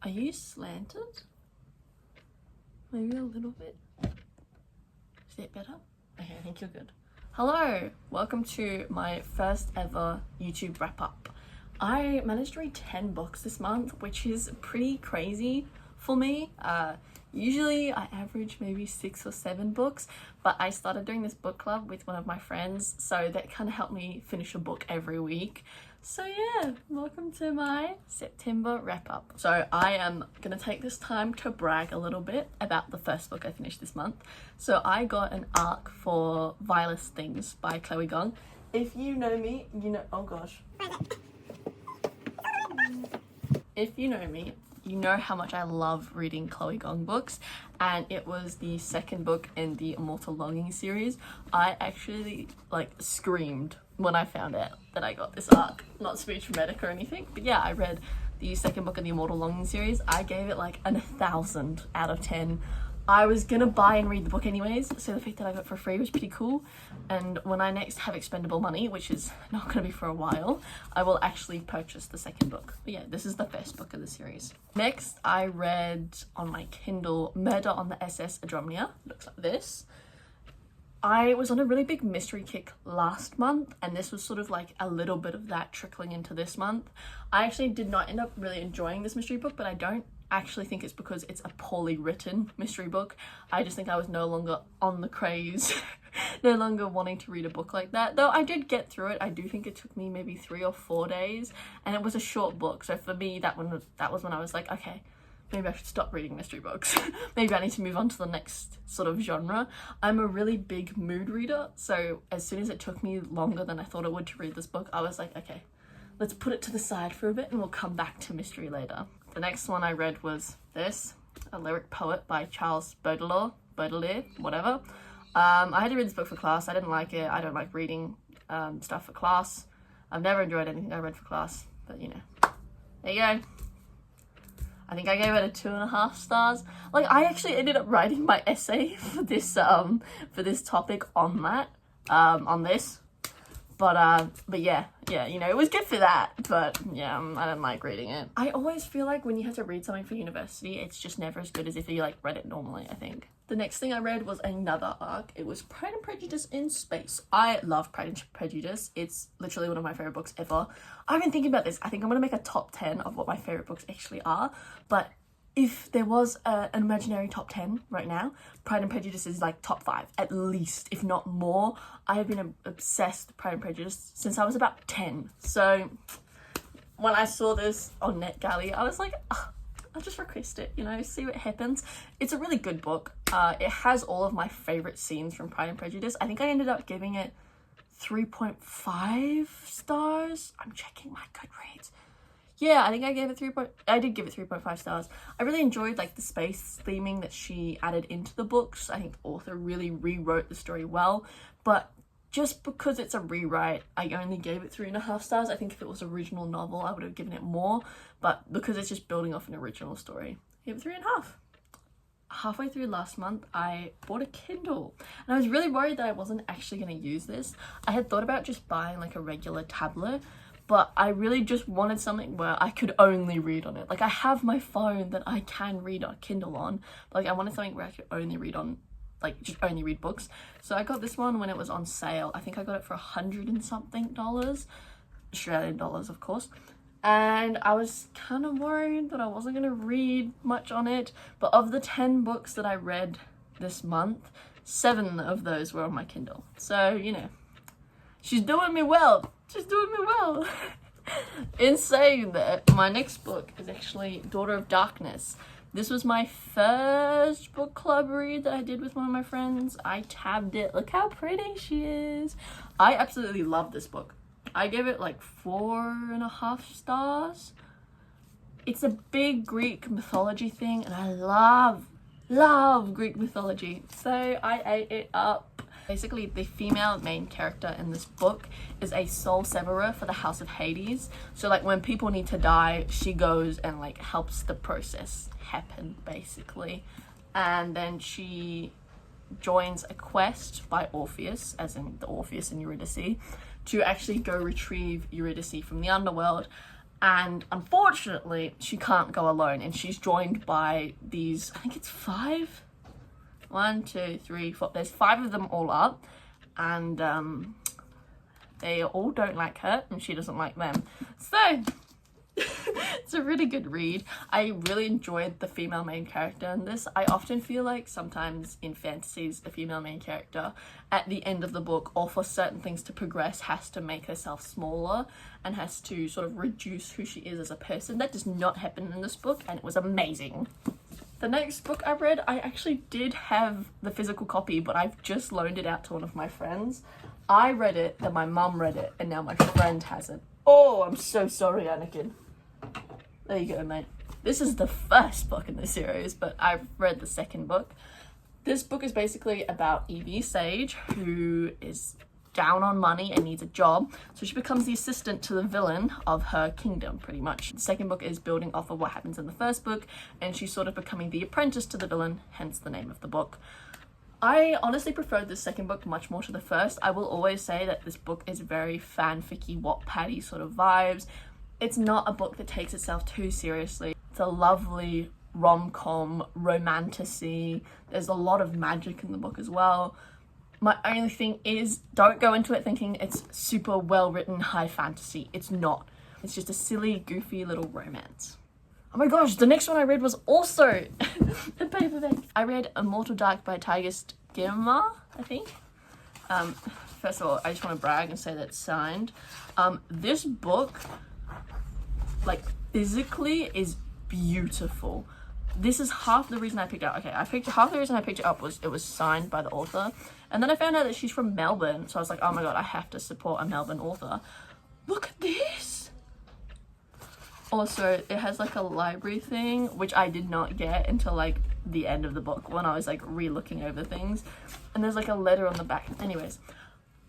Are you slanted? Maybe a little bit. Is that better? Okay, I think you're good. Hello, welcome to my first ever YouTube wrap up. I managed to read 10 books this month, which is pretty crazy for me. Usually I average maybe 6 or 7 books, but I started doing this book club with one of my friends, so that kind of helped me finish a book every week. So yeah, welcome to my September wrap up. So I am gonna take this time to brag a little bit about the first book I finished this month. So I got an ARC for Vilest Things by Chloe Gong. If you know me, you know, oh gosh. If you know me, you know how much I love reading Chloe Gong books, and it was the second book in the Immortal Longing series. I actually screamed when I found out that I got this ARC. Not to be traumatic or anything, but yeah, I read the second book in the Immortal Longing series. I gave it like 1,000 out of 10. I was gonna buy and read the book anyways, so the fact that I got it for free was pretty cool. And when I next have expendable money, which is not gonna be for a while, I will actually purchase the second book. But yeah, this is the first book of the series. Next, I read on my Kindle Murder on the SS Adromnia. Looks like this. I was on a really big mystery kick last month, and this was sort of like a little bit of that trickling into this month. I actually did not end up really enjoying this mystery book, but I don't actually think it's because it's a poorly written mystery book. I just think I was no longer on the craze, no longer wanting to read a book like that. Though I did get through it. I do think it took me maybe 3 or 4 days, and it was a short book. So for me, that was when I was like, okay, maybe I should stop reading mystery books. Maybe I need to move on to the next sort of genre. I'm a really big mood reader, so as soon as it took me longer than I thought it would to read this book, I was like, okay, let's put it to the side for a bit and we'll come back to mystery later. The next one I read was this, A Lyric Poet by Charles Baudelaire, whatever. I had to read this book for class. I didn't like it. I don't like reading stuff for class. I've never enjoyed anything I read for class, but you know, there you go. I think I gave it a 2.5 stars. Like, I actually ended up writing my essay for this topic on that, on this. But yeah, you know, it was good for that, but yeah, I don't like reading it. I always feel like when you have to read something for university, it's just never as good as if you like read it normally, I think. The next thing I read was another ARC. It was Pride and Prejudice in Space. I love Pride and Prejudice. It's literally one of my favorite books ever. I've been thinking about this. I think I'm gonna make a top 10 of what my favorite books actually are, but if there was an imaginary top 10 right now, Pride and Prejudice is like top 5, at least, if not more. I have been obsessed with Pride and Prejudice since I was about 10. So when I saw this on NetGalley, I was like, oh, I'll just request it, you know, see what happens. It's a really good book. It has all of my favorite scenes from Pride and Prejudice. I think I ended up giving it 3.5 stars. I'm checking my Goodreads. Yeah, I think I did give it 3.5 stars. I really enjoyed like the space theming that she added into the books. I think the author really rewrote the story well, but just because it's a rewrite, I only gave it 3.5 stars. I think if it was an original novel, I would have given it more, but because it's just building off an original story, I gave it 3.5. Halfway through last month, I bought a Kindle, and I was really worried that I wasn't actually going to use this. I had thought about just buying like a regular tablet, but I really just wanted something where I could only read on it. Like, I have my phone that I can read on Kindle on, but like I wanted something where I could only read on, like just only read books. So I got this one when it was on sale. I think I got it for $100 and something, Australian dollars, of course. And I was kind of worried that I wasn't going to read much on it. But of the 10 books that I read this month, 7 of those were on my Kindle. So, you know, she's doing me well. She's doing me well. In saying that, my next book is actually Daughter of Darkness. This was my first book club read that I did with one of my friends. I tabbed it. Look how pretty she is. I absolutely love this book. I gave it like 4.5 stars. It's a big Greek mythology thing, and I love Greek mythology. So I ate it up. Basically, the female main character in this book is a soul severer for the House of Hades. So like when people need to die, she goes and like helps the process happen, basically. And then she joins a quest by Orpheus, as in the Orpheus in Eurydice, to actually go retrieve Eurydice from the underworld. And unfortunately, she can't go alone, and she's joined by these, I think it's 5? 1, 2, 3, 4. There's 5 of them all up, and they all don't like her, and she doesn't like them. So it's a really good read. I really enjoyed the female main character in this. I often feel like sometimes in fantasies, a female main character at the end of the book, or for certain things to progress, has to make herself smaller and has to sort of reduce who she is as a person. That does not happen in this book, and it was amazing. The next book I read, I actually did have the physical copy, but I've just loaned it out to one of my friends. I read it, then my mum read it, and now my friend has it. Oh, I'm so sorry, Anakin. There you go, mate. This is the first book in the series, but I've read the second book. This book is basically about Evie Sage, who is down on money and needs a job. So she becomes the assistant to the villain of her kingdom, pretty much. The second book is building off of what happens in the first book, and she's sort of becoming the apprentice to the villain, hence the name of the book. I honestly preferred the second book much more to the first. I will always say that this book is very fanficky, Wattpad-y sort of vibes. It's not a book that takes itself too seriously. It's a lovely rom-com, romantasy. There's a lot of magic in the book as well. My only thing is, don't go into it thinking it's super well-written high fantasy. It's not. It's just a silly, goofy little romance. Oh my gosh, the next one I read was also a paperback. I read Immortal Dark by Tigist Girma, I think. First of all, I just want to brag and say that it's signed. This book, like, physically is beautiful. This is half the reason I picked it up. Okay, half the reason I picked it up was it was signed by the author. And then I found out that she's from Melbourne. So I was like, oh my god, I have to support a Melbourne author. Look at this! Also, it has like a library thing, which I did not get until like the end of the book when I was like re-looking over things. And there's like a letter on the back. Anyways,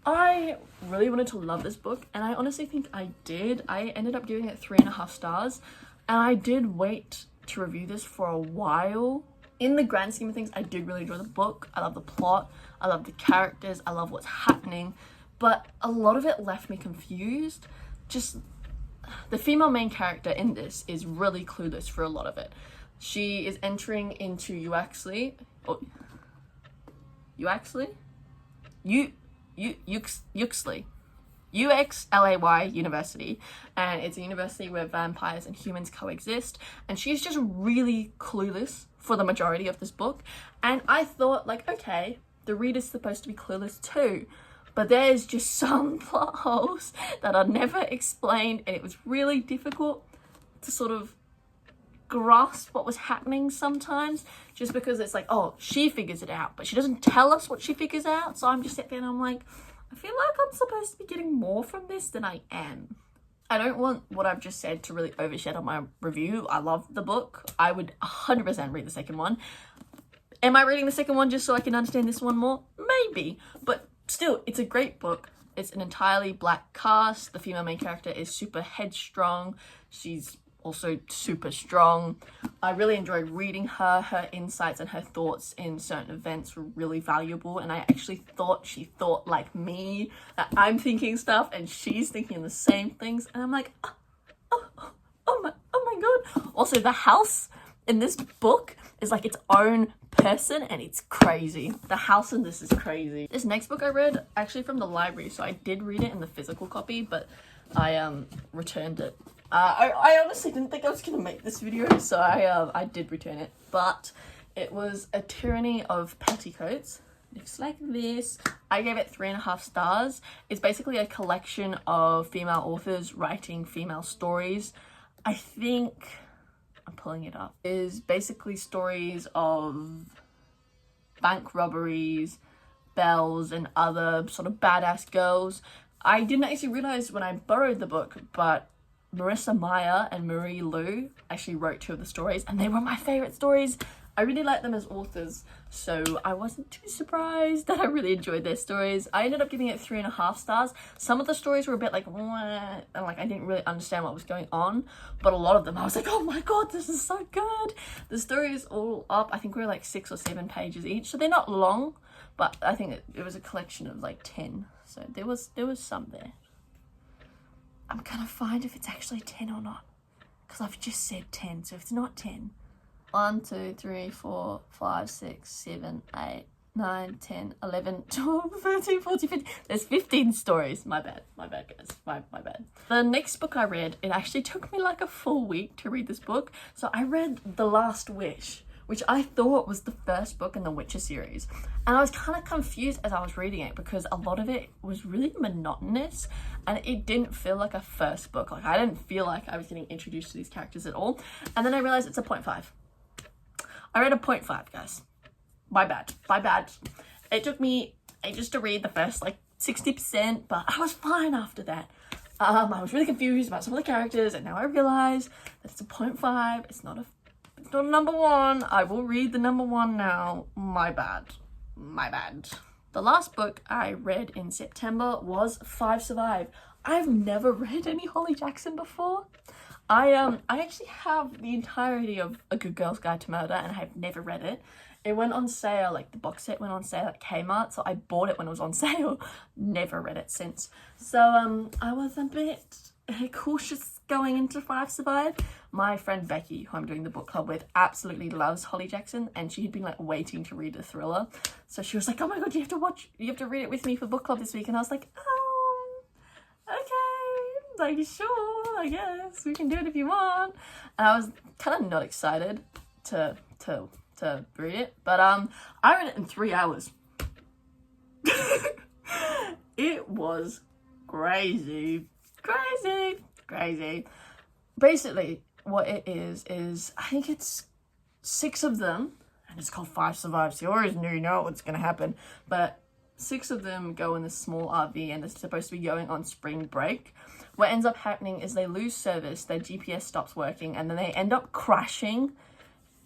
I really wanted to love this book, and I honestly think I did. I ended up giving it 3.5 stars, and I did wait to review this for a while. In the grand scheme of things, I did really enjoy the book. I love the plot, I love the characters, I love what's happening, but a lot of it left me confused. Just the female main character in this is really clueless for a lot of it. She is entering into Uxley University, and it's a university where vampires and humans coexist, and she's just really clueless for the majority of this book. And I thought, like, okay, the reader's supposed to be clueless too, but there's just some plot holes that are never explained, and it was really difficult to sort of grasp what was happening sometimes, just because it's like, oh, she figures it out, but she doesn't tell us what she figures out. So I'm just sitting there and I'm like, I feel like I'm supposed to be getting more from this than I am. I don't want what I've just said to really overshadow my review. I love the book. I would 100% read the second one. Am I reading the second one just so I can understand this one more? Maybe, but still, it's a great book. It's an entirely black cast. The female main character is super headstrong. She's also super strong. I really enjoyed reading her. Her insights and her thoughts in certain events were really valuable, and I actually thought she thought like me, that I'm thinking stuff and she's thinking the same things, and I'm like, oh my god. Also, the house in this book is like its own person, and it's crazy. The house in this is crazy. This next book I read actually from the library, so I did read it in the physical copy, but I returned it. I honestly didn't think I was gonna make this video, so I did return it, but it was A Tyranny of Petticoats. Looks like this. I gave it 3.5 stars. It's basically a collection of female authors writing female stories. I think, I'm pulling it up, is basically stories of bank robberies, belles, and other sort of badass girls. I didn't actually realize when I borrowed the book, but Marissa Meyer and Marie Lu actually wrote 2 of the stories, and they were my favorite stories. I really like them as authors, so I wasn't too surprised that I really enjoyed their stories. I ended up giving it 3.5 stars. Some of the stories were a bit like, wah, and like I didn't really understand what was going on, but a lot of them I was like, oh my god, this is so good. The story is all up. I think we're like 6 or 7 pages each, so they're not long, but I think it was a collection of like 10, so there was some there. I'm gonna find if it's actually 10 or not. because I've just said 10, so if it's not 10. 1, 2, 3, 4, 5, 6, 7, 8, 9, 10, 11, 12, 13, 14, 15. There's 15 stories. My bad guys, my bad. The next book I read, it actually took me like a full week to read this book. So I read The Last Wish, which I thought was the first book in the Witcher series. And I was kind of confused as I was reading it because a lot of it was really monotonous and it didn't feel like a first book. Like I didn't feel like I was getting introduced to these characters at all. And then I realized it's a 0.5. I read a 0.5, guys. My bad. It took me ages to read the first like 60%, but I was fine after that. I was really confused about some of the characters, and now I realize that it's a 0.5. It's not a number one. I will read the number one now. My bad. The last book I read in September was 5 Survive. I've never read any Holly Jackson before. I actually have the entirety of A Good Girl's Guide to Murder, and I've never read it. It went on sale, like the box set went on sale at Kmart, so I bought it when it was on sale. Never read it since. So I was a bit cautious going into 5 Survive. My friend Becky, who I'm doing the book club with, absolutely loves Holly Jackson, and she had been like waiting to read the thriller. So she was like, oh my god, you have to read it with me for book club this week. And I was like, okay, like sure, I guess we can do it if you want. And I was kind of not excited to read it, but I read it in 3 hours. It was crazy. Basically what it is I think it's 6 of them, and it's called 5 Survive, so you always know what's gonna happen, but 6 of them go in this small RV and they're supposed to be going on spring break. What ends up happening is they lose service, their GPS stops working, and then they end up crashing.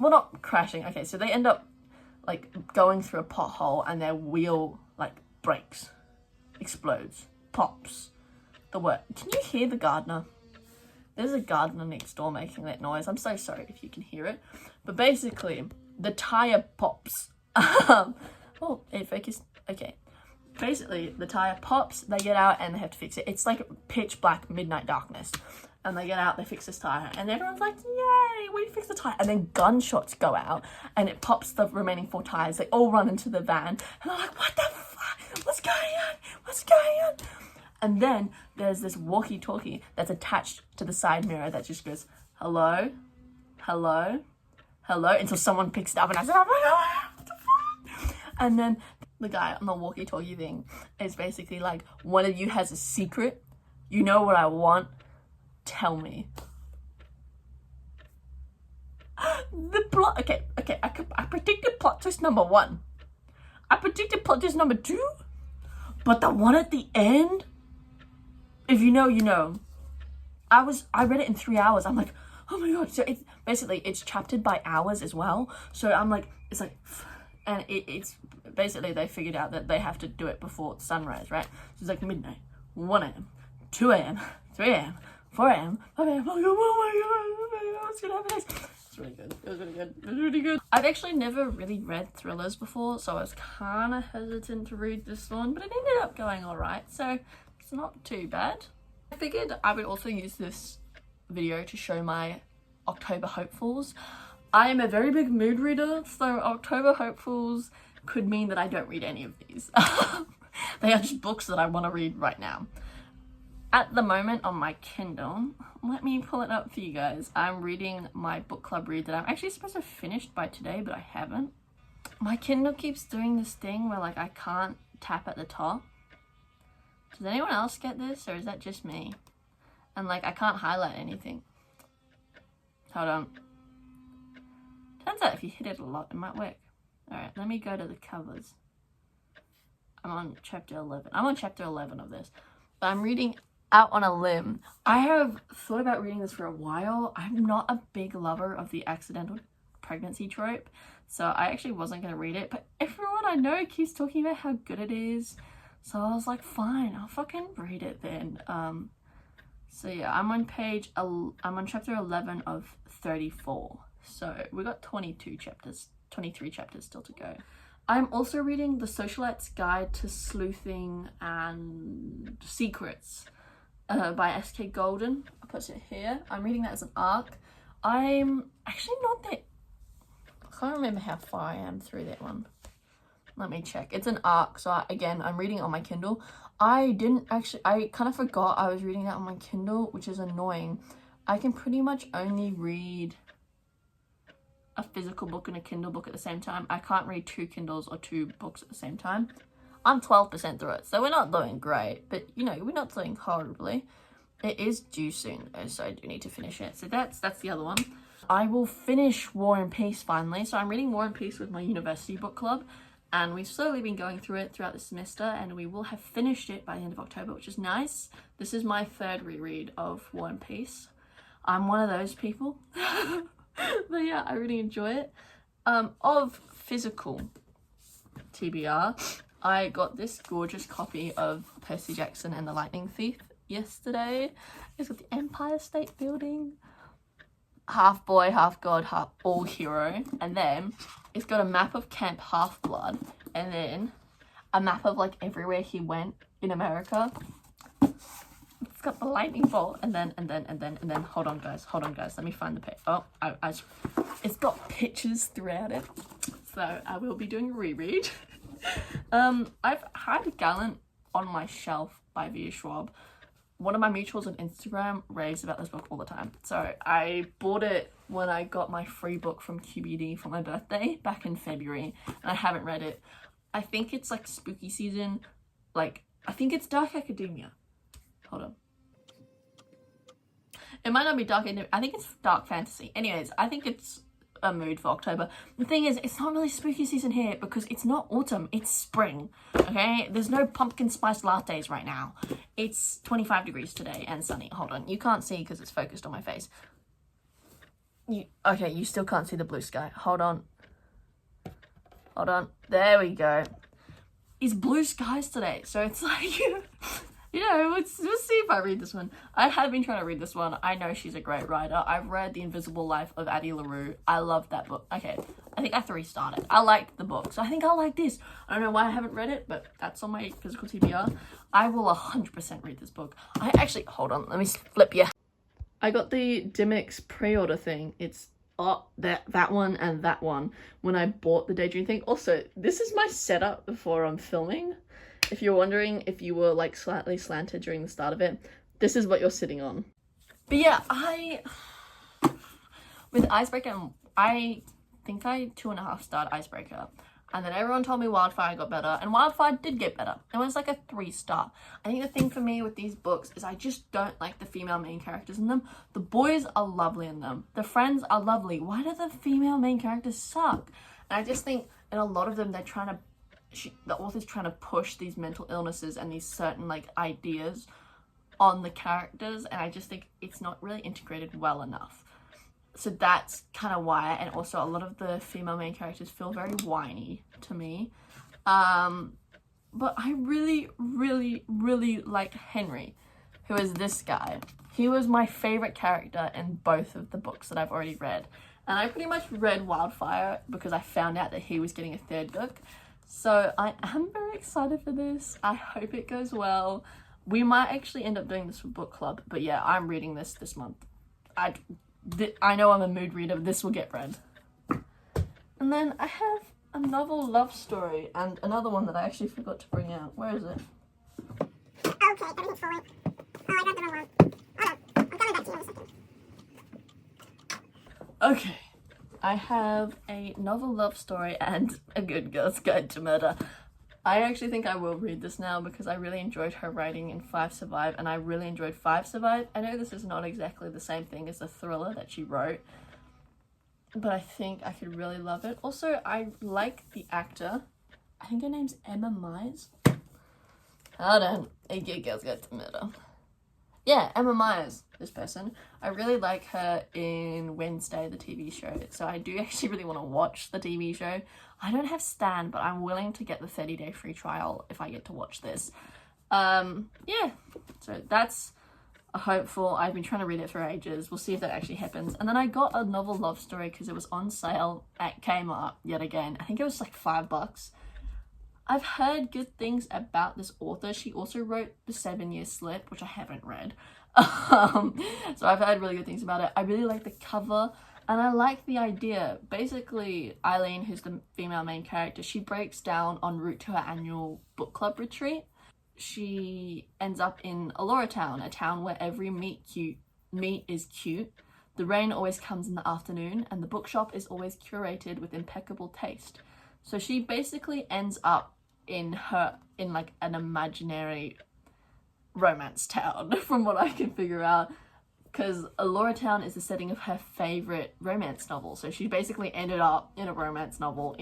Well, not crashing, okay, so they end up like going through a pothole and their wheel like breaks, explodes, pops. Can you hear the gardener? There's a gardener next door making that noise. I'm so sorry if you can hear it. But basically, the tire pops. Oh, it focused. Okay. Basically, the tire pops, they get out and they have to fix it. It's like pitch black midnight darkness. And they get out, they fix this tire, and everyone's like, yay, we fixed the tire. And then gunshots go out, and it pops the remaining 4 tires. They all run into the van, and they're like, what the fuck? What's going on? And then there's this walkie-talkie that's attached to the side mirror that just goes, hello, until someone picks it up, and I said, oh my god, what the fuck? And then the guy on the walkie-talkie thing is basically like, one of you has a secret, you know what I want, tell me. The plot, okay, I predicted plot twist number 1. I predicted plot twist number 2, but the one at the end, if you know, you know. I read it in 3 hours. I'm like, oh my god. So it's basically, it's chaptered by hours as well. So I'm like, it's like, and it's basically they figured out that they have to do it before sunrise, right? So it's like midnight, 1 a.m, 2 a.m, 3 a.m, 4 a.m, 5 a.m. Oh my god, what's gonna happen next? It's really good. It was really good. I've actually never really read thrillers before, so I was kind of hesitant to read this one, but it ended up going alright, so it's not too bad. I figured I would also use this video to show my October hopefuls. I am a very big mood reader, so October hopefuls could mean that I don't read any of these. They are just books that I want to read right now. At the moment on my Kindle, let me pull it up for you guys. I'm reading my book club read that I'm actually supposed to have finished by today, but I haven't. My Kindle keeps doing this thing where like I can't tap at the top. Does anyone else get this, or is that just me? And like I can't highlight anything. Hold on. Turns out if you hit it a lot, it might work. Alright, let me go to the covers. I'm on chapter 11. I'm on chapter 11 of this. But I'm reading Out on a Limb. I have thought about reading this for a while. I'm not a big lover of the accidental pregnancy trope, so I actually wasn't going to read it. But everyone I know keeps talking about how good it is. So I was like, fine, I'll fucking read it then. So yeah, I'm on chapter 11 of 34. So we got 23 chapters still to go. I'm also reading The Socialite's Guide to Sleuthing and Secrets. by S.K. Golden. I'll put it here. I'm reading that as an ARC. I'm actually not that... I can't remember how far I am through that one. Let me check. It's an ARC, so again, I'm reading it on my Kindle. I kind of forgot I was reading that on my Kindle, which is annoying. I can pretty much only read a physical book and a Kindle book at the same time. I can't read 2 Kindles or 2 books at the same time. I'm 12% through it, so we're not doing great, but you know, we're not doing horribly. It is due soon though, so I do need to finish it. So that's the other one. I will finish War and Peace finally. So I'm reading War and Peace with my university book club, and we've slowly been going through it throughout the semester, and we will have finished it by the end of October, which is nice. This is my 3rd reread of War and Peace. I'm one of those people. But yeah, I really enjoy it. Of physical TBR, I got this gorgeous copy of Percy Jackson and the Lightning Thief yesterday. It's got the Empire State Building, half boy, half god, half all hero, and then it's got a map of Camp Half-Blood, and then a map of like everywhere he went in America. It's got the lightning bolt, and then hold on guys, let me find the page. Oh, it's got pictures throughout it, so I will be doing a reread. I've had Gallant on my shelf by V. Schwab. One of my mutuals on Instagram raves about this book all the time. So I bought it when I got my free book from QBD for my birthday back in February, and I haven't read it. I think it's like spooky season. Like, I think it's Dark Academia. Hold on. It might not be Dark Academia. I think it's dark fantasy. Anyways, I think it's a mood for October. The thing is, it's not really spooky season here because it's not autumn, it's spring. Okay, there's no pumpkin spice lattes right now. It's 25 degrees today and sunny. Hold on, you can't see because it's focused on my face. Okay, you still can't see the blue sky. Hold on, there we go. It's blue skies today, so it's like you know, let's see if I read this one. I have been trying to read this one. I know she's a great writer. I've read The Invisible Life of Addie LaRue. I love that book. Okay, I think I 3-starred it. I liked the book, so I think I like this. I don't know why I haven't read it, but that's on my physical TBR. I will 100% read this book. I actually, hold on, let me flip you. I got the Dimmix pre-order thing. It's that one and that one when I bought the Daydream thing. Also, this is my setup before I'm filming. If you're wondering if you were like slightly slanted during the start of it, this is what you're sitting on. But yeah, with Icebreaker, I think I 2.5-starred Icebreaker. And then everyone told me Wildfire got better, and Wildfire did get better. It was like a 3-star. I think the thing for me with these books is I just don't like the female main characters in them. The boys are lovely in them. The friends are lovely. Why do the female main characters suck? And I just think in a lot of them, they're trying to the author's trying to push these mental illnesses and these certain like ideas on the characters, and I just think it's not really integrated well enough. So that's kind of why, and also a lot of the female main characters feel very whiny to me. But I really like Henry, who is this guy. He was my favorite character in both of the books that I've already read. And I pretty much read Wildfire because I found out that he was getting a 3rd book. So I am very excited for this. I hope it goes well. We might actually end up doing this for book club, but yeah, I'm reading this month. I know I'm a mood reader. This will get read. And then I have a novel love story and another one that I actually forgot to bring out. Where is it? Okay, everything's forward. Oh, I got the wrong one. Hold on, I'm coming back to you in a second. Okay. I have a novel love story and A Good Girl's Guide to Murder. I actually think I will read this now because I really enjoyed her writing in 5 Survive, and I really enjoyed 5 Survive. I know this is not exactly the same thing as the thriller that she wrote, but I think I could really love it. Also, I like the actor. I think her name's Emma Myers. Hold on. A Good Girl's Guide to Murder. Yeah, Emma Myers, this person. I really like her in Wednesday, the TV show. So I do actually really want to watch the TV show. I don't have Stan, but I'm willing to get the 30-day free trial if I get to watch this. Yeah, so that's a hopeful. I've been trying to read it for ages. We'll see if that actually happens. And then I got a novel love story because it was on sale at Kmart yet again. I think it was like $5. I've heard good things about this author. She also wrote The 7-Year Slip, which I haven't read. So I've heard really good things about it. I really like the cover and I like the idea. Basically, Eileen, who's the female main character, she breaks down en route to her annual book club retreat. She ends up in Elora Town, a town where every meat is cute. The rain always comes in the afternoon and the bookshop is always curated with impeccable taste. So she basically ends up in like an imaginary romance town from what I can figure out, because Elora Town is the setting of her favorite romance novel. So she basically ended up in a romance novel,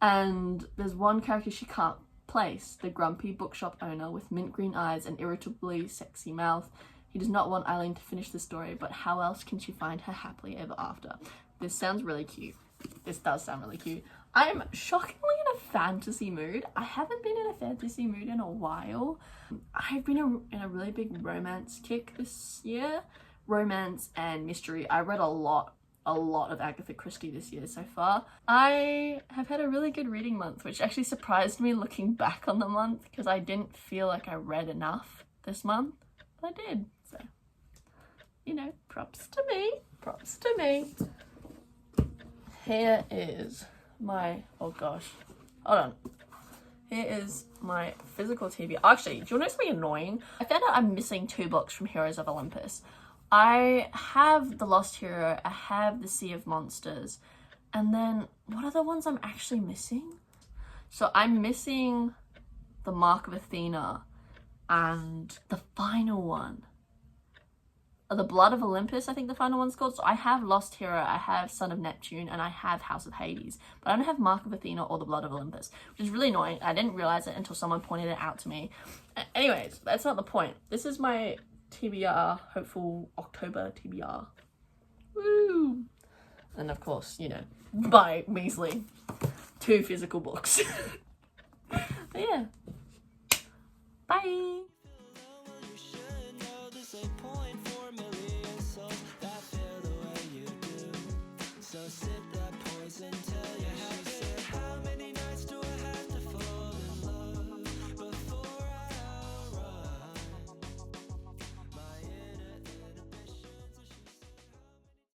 and there's one character she can't place, the grumpy bookshop owner with mint green eyes and irritably sexy mouth. He does not want Eileen to finish the story, but how else can she find her happily ever after? This sounds really cute. This does sound really cute. I'm shockingly in a fantasy mood. I haven't been in a fantasy mood in a while. I've been in a really big romance kick this year. Romance and mystery. I read a lot of Agatha Christie this year so far. I have had a really good reading month, which actually surprised me looking back on the month, because I didn't feel like I read enough this month, but I did. So, you know, props to me. Here is my, oh gosh, hold on. Here is my physical TV. Actually, do you want to know something annoying? I found out I'm missing 2 books from Heroes of Olympus. I have The Lost Hero, I have The Sea of Monsters, and then what are the ones I'm actually missing? So I'm missing The Mark of Athena and the final one, The Blood of Olympus, I think the final one's called. So I have Lost Hero, I have Son of Neptune, and I have House of Hades. But I don't have Mark of Athena or The Blood of Olympus, which is really annoying. I didn't realize it until someone pointed it out to me. Anyways, that's not the point. This is my TBR, hopeful October TBR. Woo! And of course, you know, my measly 2 physical books. But yeah. Bye!